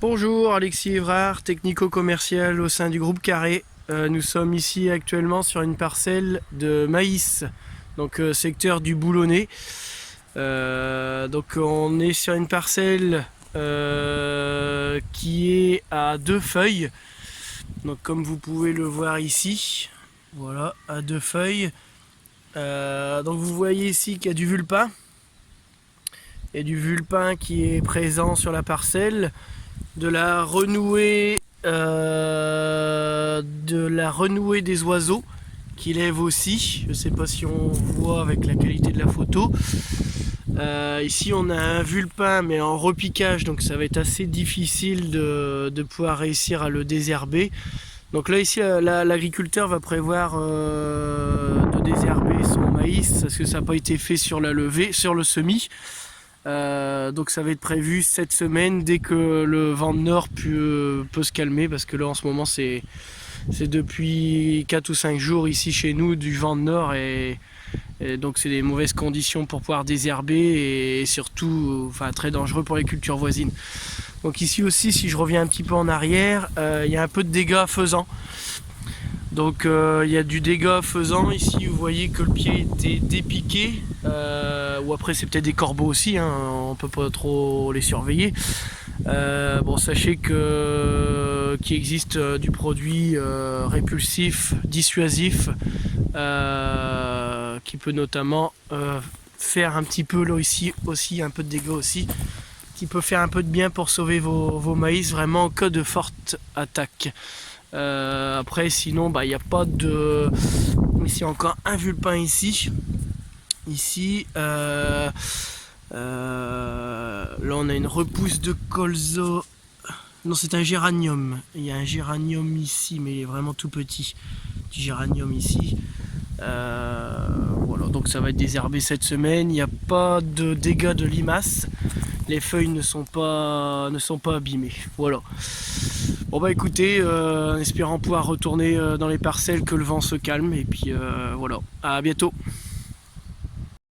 Bonjour, Alexis Évrard, technico-commercial au sein du groupe Carré. Nous sommes ici actuellement sur une parcelle de maïs, donc secteur du Boulonnais. Donc on est sur une parcelle qui est à 2 feuilles. Donc comme vous pouvez le voir ici, voilà, à 2 feuilles. Donc vous voyez ici qu'il y a du vulpin. Il y a du vulpin qui est présent sur la parcelle. De la renouée des oiseaux qui lèvent aussi. Je ne sais pas si on voit avec la qualité de la photo. Ici on a un vulpin mais en repiquage, donc ça va être assez difficile de pouvoir réussir à le désherber. Donc là ici l'agriculteur va prévoir de désherber son maïs parce que ça n'a pas été fait sur la levée, sur le semis. Donc ça va être prévu cette semaine dès que le vent de nord peut se calmer, parce que là en ce moment c'est depuis 4 ou 5 jours ici chez nous du vent de nord et donc c'est des mauvaises conditions pour pouvoir désherber et surtout très dangereux pour les cultures voisines. Donc ici aussi, si je reviens un petit peu en arrière, il y a un peu de dégâts faisans. Donc il y a du dégât faisant ici, vous voyez que le pied était dépiqué, ou après c'est peut-être des corbeaux aussi, hein, on peut pas trop les surveiller. Bon, sachez qu'il existe du produit répulsif, dissuasif, qui peut notamment faire un petit peu là ici aussi, un peu de dégâts aussi, qui peut faire un peu de bien pour sauver vos maïs vraiment en cas de forte attaque. Après sinon il n'y a pas de... Ici encore un vulpin ici. Là on a une repousse de colza. Non, c'est un géranium. Il y a un géranium ici mais il est vraiment tout petit. Du géranium ici. Voilà, donc ça va être désherbé cette semaine. Il n'y a pas de dégâts de limaces. Les feuilles ne sont pas abîmées. Voilà. Bon bah écoutez, en espérant pouvoir retourner dans les parcelles, que le vent se calme, et puis voilà, à bientôt.